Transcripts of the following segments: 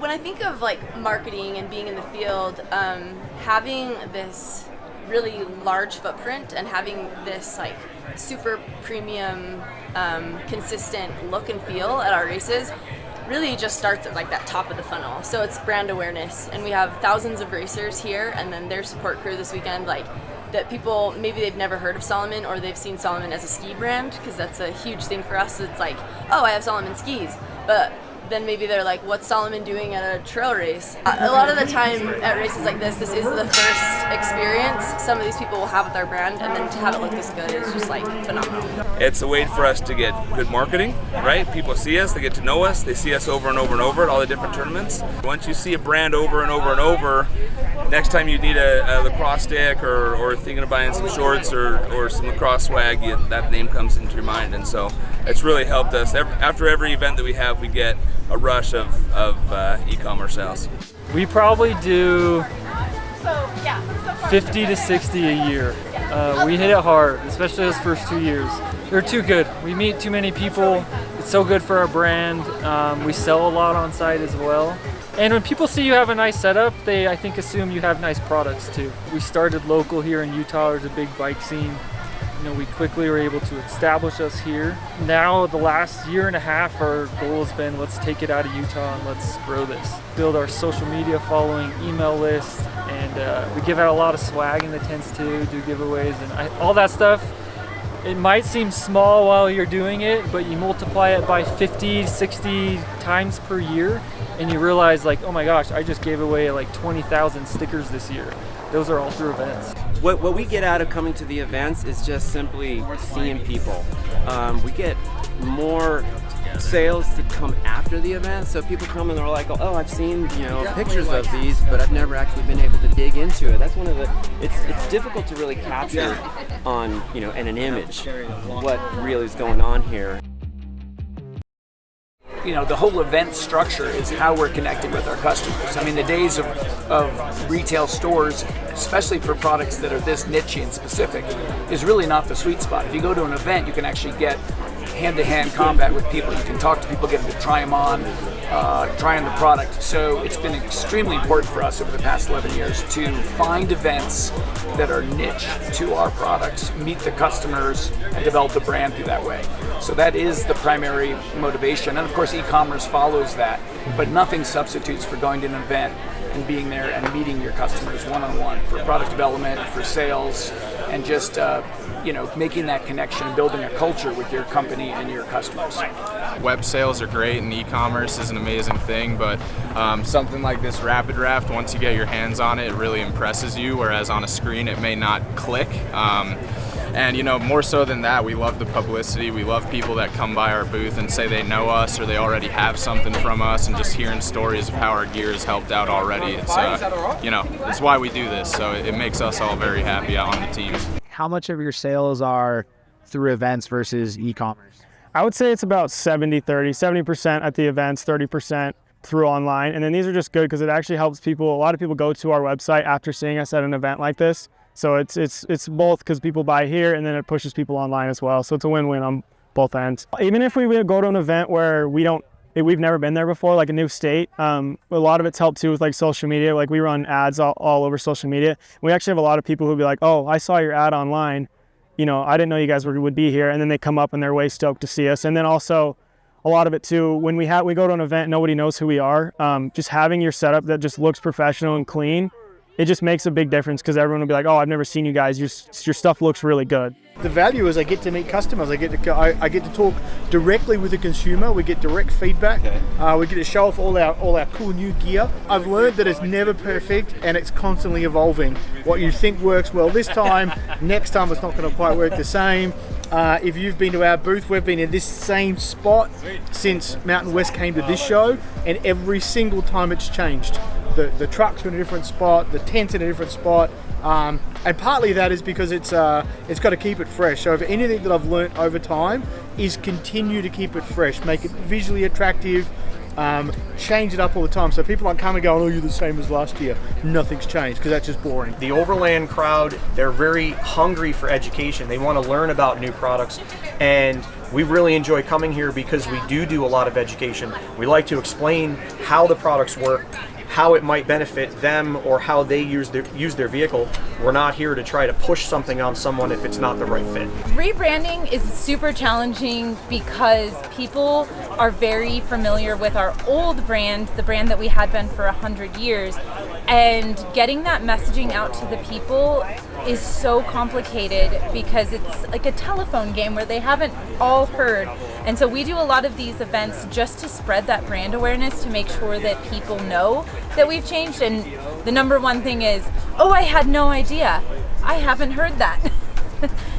when I think of like marketing and being in the field, having this really large footprint and having this like super premium, consistent look and feel at our races really just starts at like that top of the funnel. So it's brand awareness, and we have thousands of racers here, and then their support crew this weekend, like that people, maybe they've never heard of Salomon, or they've seen Salomon as a ski brand, because that's a huge thing for us. It's like, oh, I have Salomon skis, but then maybe they're like, what's Salomon doing at a trail race? A lot of the time at races like this is the first experience some of these people will have with our brand, and then to have it look this good is just like phenomenal. It's a way for us to get good marketing, right? People see us, they get to know us, they see us over and over and over at all the different tournaments. Once you see a brand over and over and over, next time you need a lacrosse stick or thinking of buying some shorts or some lacrosse swag, that name comes into your mind. And so it's really helped us. After every event that we have, we get a rush of e-commerce sales. We probably do 50 to 60 a year. We hit it hard, especially those first 2 years. They're too good. We meet too many people. It's so good for our brand. We sell a lot on site as well. And when people see you have a nice setup, they, I think, assume you have nice products too. We started local here in Utah. There's a big bike scene. We quickly were able to establish us here. Now, the last year and a half, our goal has been, let's take it out of Utah and let's grow this. Build our social media following, email list, and we give out a lot of swag in the tents too, do giveaways, and all that stuff. It might seem small while you're doing it, but you multiply it by 50, 60 times per year, and you realize like, oh my gosh, I just gave away like 20,000 stickers this year. Those are all through events. What we get out of coming to the events is just simply seeing people. We get more sales to come after the event, so people come and they're like, oh, I've seen pictures of these, but I've never actually been able to dig into it. That's one of the, it's difficult to really capture on in an image what really is going on here. The whole event structure is how we're connecting with our customers. I mean, the days of retail stores, especially for products that are this niche and specific, is really not the sweet spot. If you go to an event, you can actually get hand-to-hand combat with people. You can talk to people, get them to try them on, try on the product. So it's been extremely important for us over the past 11 years to find events that are niche to our products, meet the customers, and develop the brand through that way. So that is the primary motivation. And of course, e-commerce follows that, but nothing substitutes for going to an event and being there and meeting your customers one-on-one for product development, for sales, and just making that connection, building a culture with your company and your customers. Web sales are great and e-commerce is an amazing thing, but something like this Rapid Raft, once you get your hands on it, it really impresses you, whereas on a screen it may not click. And more so than that, we love the publicity. We love people that come by our booth and say they know us or they already have something from us, and just hearing stories of how our gear has helped out already. It's it's why we do this, so it makes us all very happy out on the team. How much of your sales are through events versus e-commerce? I would say it's about 70-30, 70% at the events, 30% through online. And then these are just good because it actually helps people. A lot of people go to our website after seeing us at an event like this. So it's both because people buy here and then it pushes people online as well. So it's a win-win on both ends. Even if we go to an event where we've never been there before, like a new state, a lot of it's helped too with like social media. Like we run ads all over social media. We actually have a lot of people who'll be like, oh, I saw your ad online. I didn't know you guys would be here. And then they come up and they're way stoked to see us. And then also a lot of it too, when we go to an event, nobody knows who we are. Just having your setup that just looks professional and clean, it just makes a big difference because everyone will be like, oh, I've never seen you guys. Your stuff looks really good. The value is I get to meet customers. I get to talk directly with the consumer. We get direct feedback. We get to show off all our cool new gear. I've learned that it's never perfect and it's constantly evolving. What you think works well this time, next time it's not going to quite work the same. If you've been to our booth, we've been in this same spot since Mountain West came to this show, and every single time it's changed. The trucks are in a different spot, the tent's in a different spot, and partly that is because it's got to keep it fresh. So if anything that I've learnt over time is continue to keep it fresh, make it visually attractive, change it up all the time. So people aren't coming going, oh, you're the same as last year. Nothing's changed, because that's just boring. The Overland crowd, they're very hungry for education. They want to learn about new products, and we really enjoy coming here because we do a lot of education. We like to explain how the products work, how it might benefit them, or how they use their vehicle. We're not here to try to push something on someone if it's not the right fit. Rebranding is super challenging because people are very familiar with our old brand, the brand that we had been for 100 years, and getting that messaging out to the people is so complicated because it's like a telephone game where they haven't all heard. And so we do a lot of these events just to spread that brand awareness, to make sure that people know that we've changed. And the number one thing is, oh, I had no idea. I haven't heard that.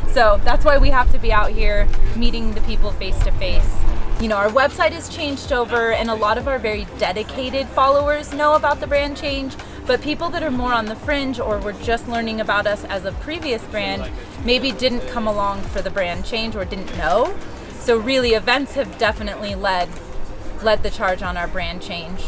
So that's why we have to be out here meeting the people face to face. You know, our website has changed over, and a lot of our very dedicated followers know about the brand change, but people that are more on the fringe or were just learning about us as a previous brand maybe didn't come along for the brand change or didn't know. So really, events have definitely led the charge on our brand change.